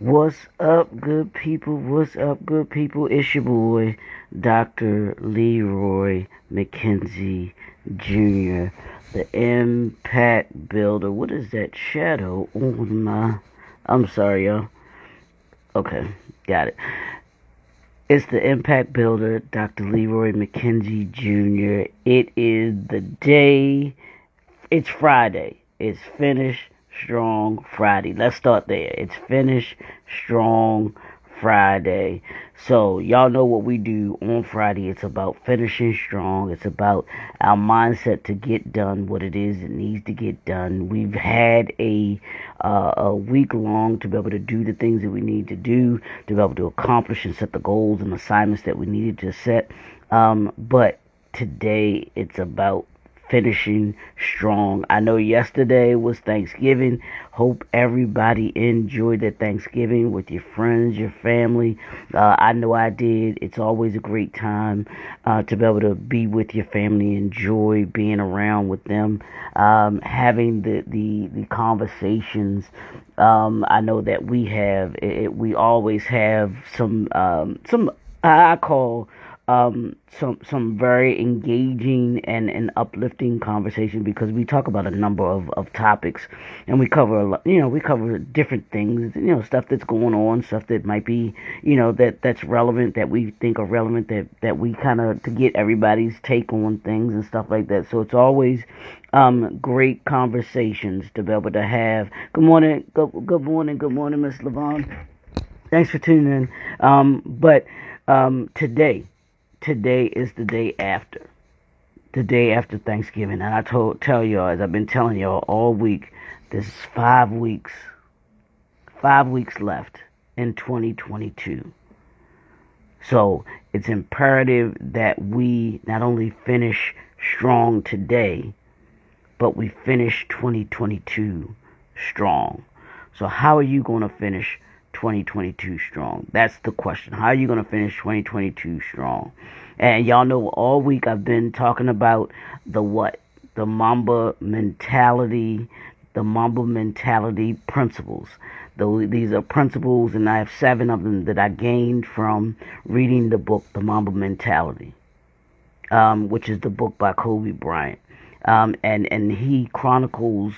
What's up, good people? What's up, good people? It's your boy, Dr. Leroy McKenzie Jr., the Impact Builder. What is that shadow on my... I'm sorry, y'all. Okay, got it. It's the Impact Builder, Dr. Leroy McKenzie Jr. It is the day... It's Friday. It's Finish Strong Friday. Let's start there. It's Finish Strong Friday. So y'all know what we do on Friday. It's about finishing strong. It's about our mindset to get done what it is that needs to get done. We've had a week long to be able to do the things that we need to do, to be able to accomplish and set the goals and assignments that we needed to set. But today it's about finishing strong. I know yesterday was Thanksgiving. Hope everybody enjoyed their Thanksgiving with your friends, your family. I know I did. It's always a great time to be able to be with your family, enjoy being around with them, having the conversations. I know that we always have some I call some very engaging and uplifting conversation, because we talk about a number of topics, and we cover a lot, we cover different things, stuff that's going on, stuff that might be, that's relevant, that we think are relevant, that we kind of, to get everybody's take on things and stuff like that. So it's always great conversations to be able to have. Good morning, good morning, good morning, Miss Levon. Thanks for tuning in. But today is the day after. The day after Thanksgiving. And I tell y'all, as I've been telling y'all all week, there's 5 weeks. 5 weeks left in 2022. So it's imperative that we not only finish strong today, but we finish 2022 strong. So how are you going to finish 2022 strong? That's the question. How are you going to finish 2022 strong? And y'all know all week I've been talking about the Mamba Mentality, the Mamba Mentality Principles. These are principles, and I have 7 of them that I gained from reading the book, The Mamba Mentality, which is the book by Kobe Bryant. And he chronicles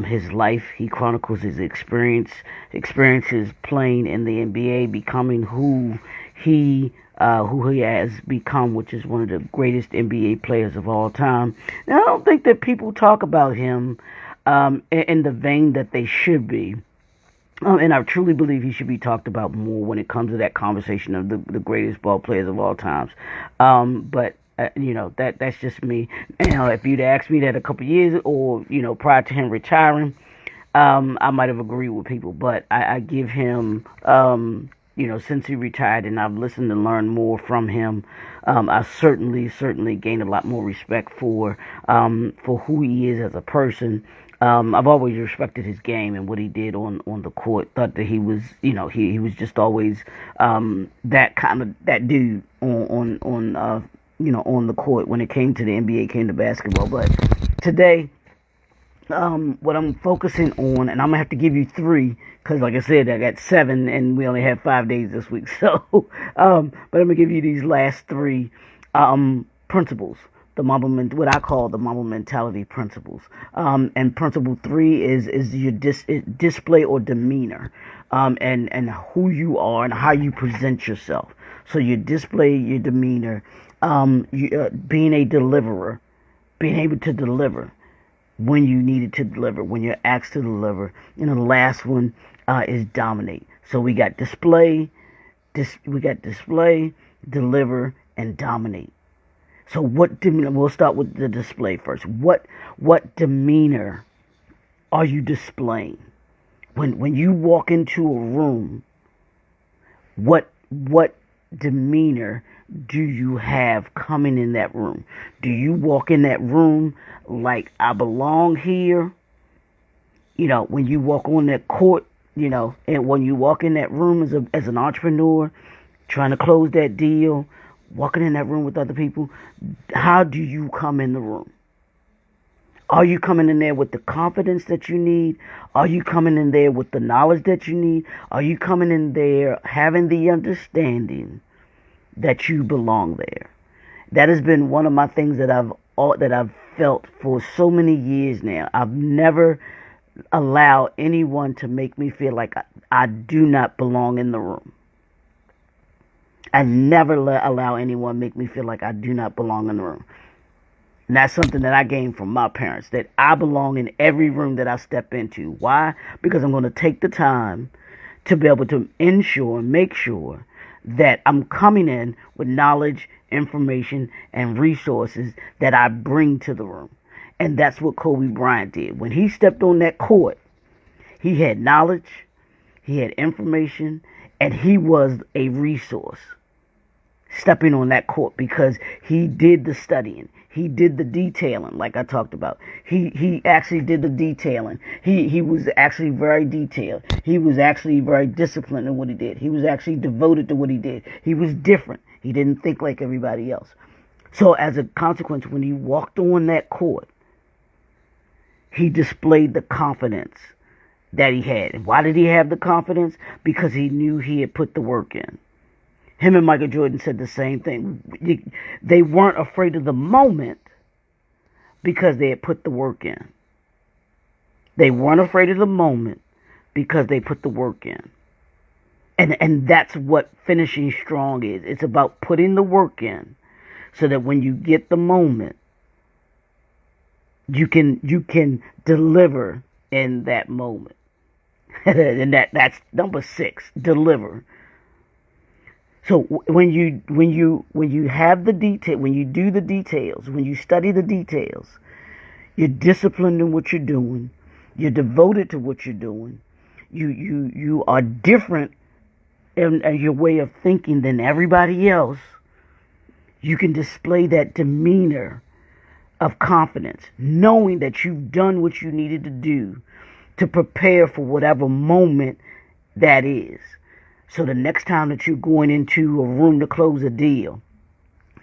his life. He chronicles his experiences playing in the NBA, becoming who he has become, which is one of the greatest NBA players of all time. Now, I don't think that people talk about him in the vein that they should be. And I truly believe he should be talked about more when it comes to that conversation of the greatest ball players of all times. But that's just me. If you'd asked me that a couple years, or prior to him retiring, I might have agreed with people. But I give him, since he retired, and I've listened and learned more from him, I certainly gained a lot more respect for who he is as a person. I've always respected his game and what he did on the court. Thought that he was, he was just always that dude on the court when it came to the NBA, came to basketball. But today, what I'm focusing on, and I'm gonna have to give you 3, because like I said, I got 7, and we only have 5 days this week. So, but I'm gonna give you these last 3 principles. What I call the Mamba Mentality Principles. And principle 3 is your display or demeanor, and who you are and how you present yourself. So your display, your demeanor, being a deliverer, being able to deliver when you needed to deliver, when you're asked to deliver. And the last one is dominate. So we got display, deliver, and dominate. So what demeanor? We'll start with the display first. What demeanor are you displaying when you walk into a room? What demeanor do you have coming in that room? Do you walk in that room like, I belong here? When you walk on that court, and when you walk in that room as an entrepreneur, trying to close that deal, walking in that room with other people, how do you come in the room? Are you coming in there with the confidence that you need? Are you coming in there with the knowledge that you need? Are you coming in there having the understanding that you belong there? That has been one of my things that I've felt for so many years now. I've never allowed anyone to make me feel like I do not belong in the room. I never allow anyone to make me feel like I do not belong in the room. And that's something that I gained from my parents, that I belong in every room that I step into. Why? Because I'm going to take the time to be able to ensure and make sure that I'm coming in with knowledge, information, and resources that I bring to the room. And that's what Kobe Bryant did. When he stepped on that court, he had knowledge, he had information, and he was a resource stepping on that court because he did the studying. He did the detailing, like I talked about. He actually did the detailing. He was actually very detailed. He was actually very disciplined in what he did. He was actually devoted to what he did. He was different. He didn't think like everybody else. So as a consequence, when he walked on that court, he displayed the confidence that he had. And why did he have the confidence? Because he knew he had put the work in. Him and Michael Jordan said the same thing. They weren't afraid of the moment because they had put the work in. They weren't afraid of the moment because they put the work in. And that's what finishing strong is. It's about putting the work in so that when you get the moment, you can deliver in that moment. And that's number 6, deliver. So when you have the detail, when you do the details, when you study the details, you're disciplined in what you're doing. You're devoted to what you're doing. You are different in your way of thinking than everybody else. You can display that demeanor of confidence, knowing that you've done what you needed to do to prepare for whatever moment that is. So the next time that you're going into a room to close a deal,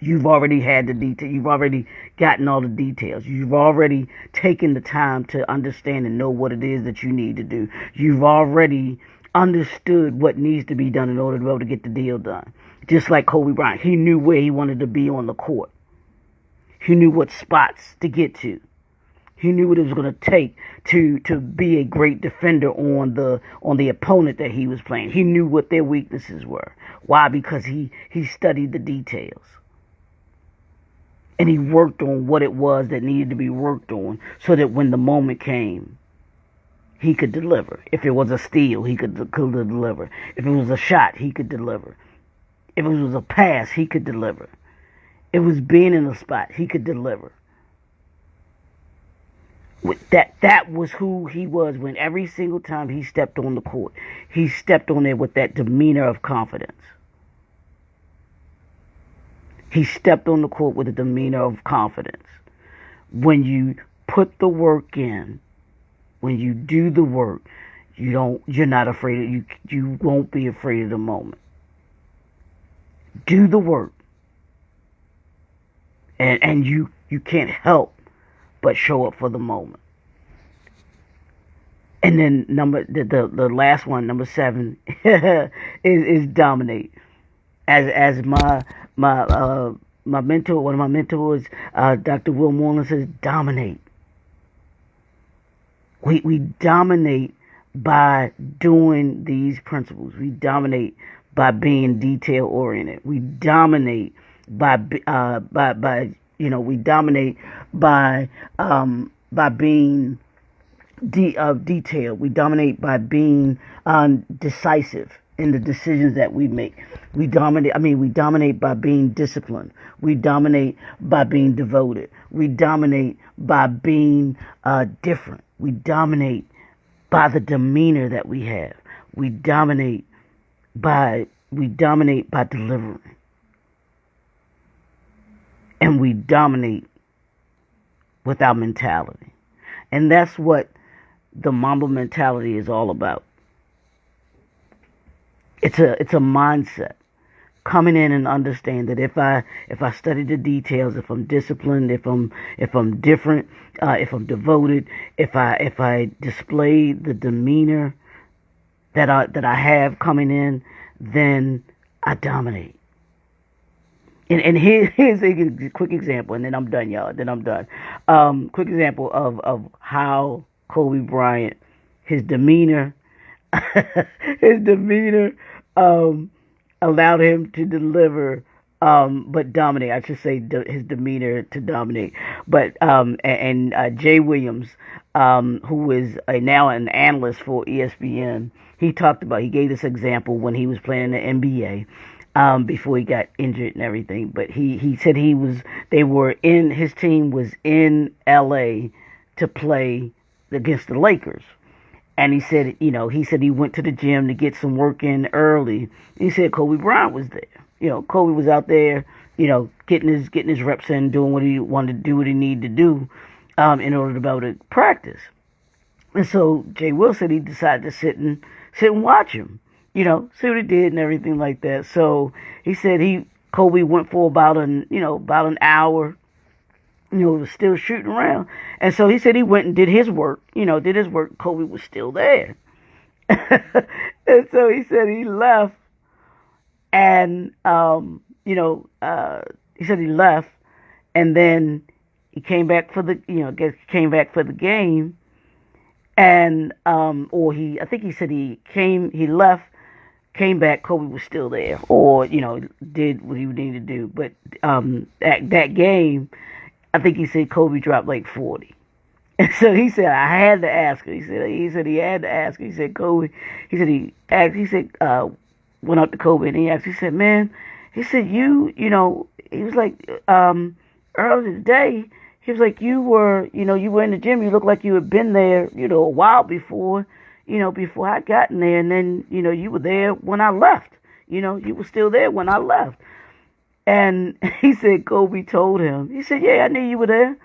you've already had the detail. You've already gotten all the details. You've already taken the time to understand and know what it is that you need to do. You've already understood what needs to be done in order to be able to get the deal done. Just like Kobe Bryant, he knew where he wanted to be on the court. He knew what spots to get to. He knew what it was going to take to be a great defender on the opponent that he was playing. He knew what their weaknesses were. Why? Because he studied the details. And he worked on what it was that needed to be worked on so that when the moment came, he could deliver. If it was a steal, he could deliver. If it was a shot, he could deliver. If it was a pass, he could deliver. If it was being in a spot, he could deliver. That was who he was when every single time he stepped on the court, he stepped on there with that demeanor of confidence. He stepped on the court with a demeanor of confidence. When you put the work in, when you do the work, you're not afraid. You won't be afraid of the moment. Do the work, and you can't help but show up for the moment. And then the last one, number 7, is dominate. As my mentor, one of my mentors, Dr. Will Moreland says, dominate. We dominate by doing these principles. We dominate by being detail oriented. We dominate by we dominate by being detailed. We dominate by being decisive in the decisions that we make. We dominate by being disciplined. We dominate by being devoted. We dominate by being different. We dominate by the demeanor that we have. We dominate by delivering. And we dominate with our mentality. And that's what the Mamba mentality is all about. It's a mindset coming in and understand that if I study the details, if I'm disciplined, if I'm different, if I'm devoted, if I display the demeanor that I have coming in, then I dominate. And here's a quick example, and then I'm done, y'all. Then I'm done. Quick example of how Kobe Bryant, his demeanor, his demeanor, allowed him to deliver, but dominate. I should say his demeanor to dominate. But Jay Williams, who is now an analyst for ESPN, he gave this example when he was playing in the NBA. Before he got injured and everything, but he said his team was in LA to play against the Lakers. And he said he went to the gym to get some work in early. He said Kobe Bryant was there. Kobe was out there, getting his reps in, doing what he wanted to do, what he needed to do, in order to be able to practice. And so Jay Will said he decided to sit and watch him. See what he did and everything like that. So he said Kobe went for about an hour, was still shooting around. And so he said he went and did his work, Kobe was still there. And so he said he left and, he said he left and then he came back for the game. And, I think he said he left, came back, Kobe was still there, or, did what he needed to do. But that game, I think he said Kobe dropped like 40. And so he said, I had to ask her. He said he had to ask her. He said, Kobe, went up to Kobe and he asked, he said, man, he said, he was like, earlier today, he was like, you were in the gym, you looked like you had been there, a while before, before I got in there, and then, you were there when I left. You were still there when I left. And he said, Kobe told him, he said, yeah, I knew you were there.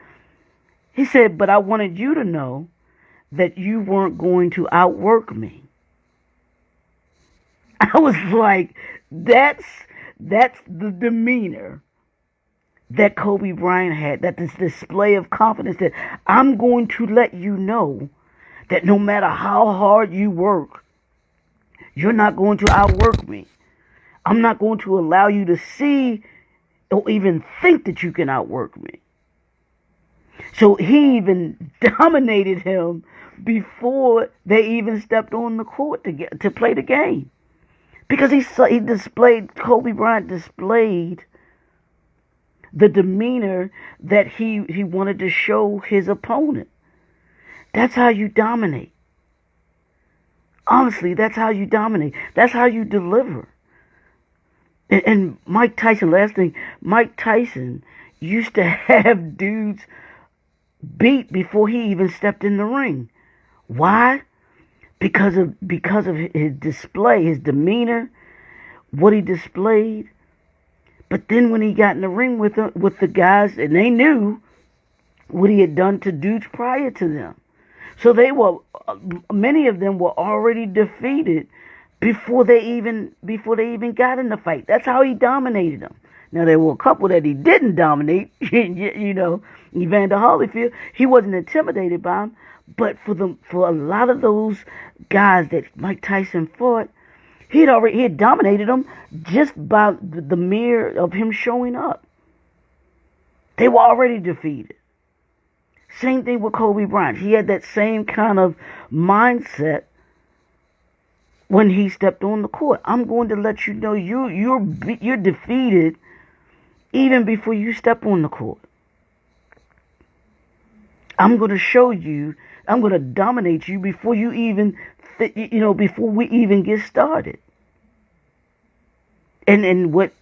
He said, but I wanted you to know that you weren't going to outwork me. I was like, that's the demeanor that Kobe Bryant had, that this display of confidence that I'm going to let you know that no matter how hard you work, you're not going to outwork me. I'm not going to allow you to see or even think that you can outwork me. So he even dominated him before they even stepped on the court to play the game. Because Kobe Bryant displayed the demeanor that he wanted to show his opponent. That's how you dominate. Honestly, that's how you dominate. That's how you deliver. And Mike Tyson, last thing, Mike Tyson used to have dudes beat before he even stepped in the ring. Why? Because of his display, his demeanor, what he displayed. But then when he got in the ring with the guys, and they knew what he had done to dudes prior to them. So many of them were already defeated before they even got in the fight. That's how he dominated them. Now there were a couple that he didn't dominate, Evander Holyfield. He wasn't intimidated by him, but for a lot of those guys that Mike Tyson fought, he had dominated them just by the mere of him showing up. They were already defeated. Same thing with Kobe Bryant. He had that same kind of mindset when he stepped on the court. I'm going to let you know you're defeated even before you step on the court. I'm going to show you. I'm going to dominate you before you even, before we even get started. And what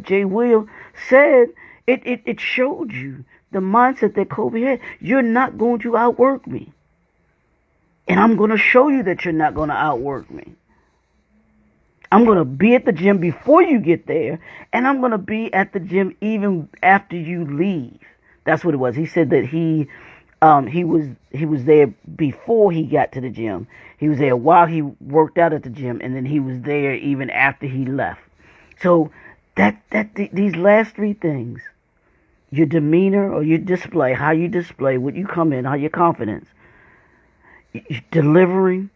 Jay Will said, it showed you the mindset that Kobe had. You're not going to outwork me. And I'm going to show you that you're not going to outwork me. I'm going to be at the gym before you get there, and I'm going to be at the gym even after you leave. That's what it was. He said that he was there before he got to the gym. He was there while he worked out at the gym, and then he was there even after he left. So these last three things, your demeanor or your display, how you display, what you come in, how your confidence, delivering,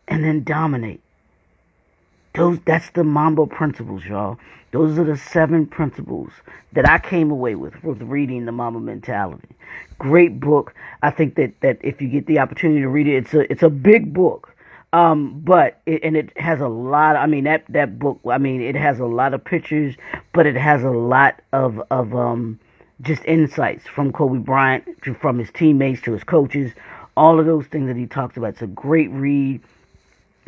and then dominate. That's the Mamba principles, y'all. Those are the 7 principles that I came away with reading the Mamba Mentality. Great book. I think that if you get the opportunity to read it, it's a big book. But it has a lot. I mean, that book. I mean, it has a lot of pictures, but it has a lot of just insights from Kobe Bryant from his teammates to his coaches. All of those things that he talks about. It's a great read.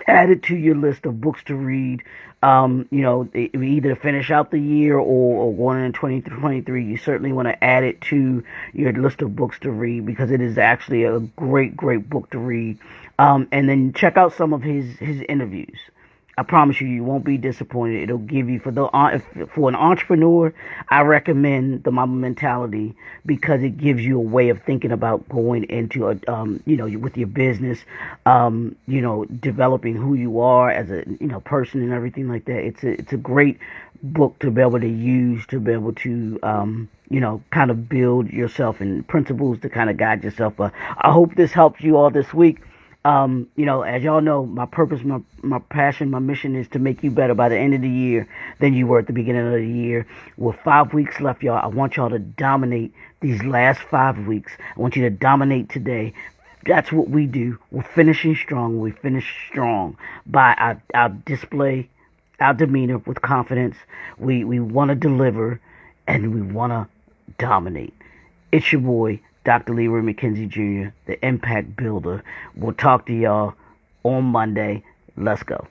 Add it to your list of books to read. Either finish out the year or going in 2023. You certainly want to add it to your list of books to read because it is actually a great book to read. And then check out some of his interviews. I promise you won't be disappointed. It'll give you for an entrepreneur, I recommend the Mamba Mentality because it gives you a way of thinking about going into with your business, developing who you are as a person and everything like that. It's a great book to be able to use to be able to kind of build yourself and principles to kind of guide yourself. I hope this helps you all this week. As y'all know, my purpose, my passion, my mission is to make you better by the end of the year than you were at the beginning of the year. With 5 weeks left, y'all, I want y'all to dominate these last 5 weeks. I want you to dominate today. That's what we do. We're finishing strong. We finish strong by our display, our demeanor with confidence. We want to deliver and we want to dominate. It's your boy, Dr. Leroy McKenzie Jr., the Impact Builder. We'll talk to y'all on Monday. Let's go.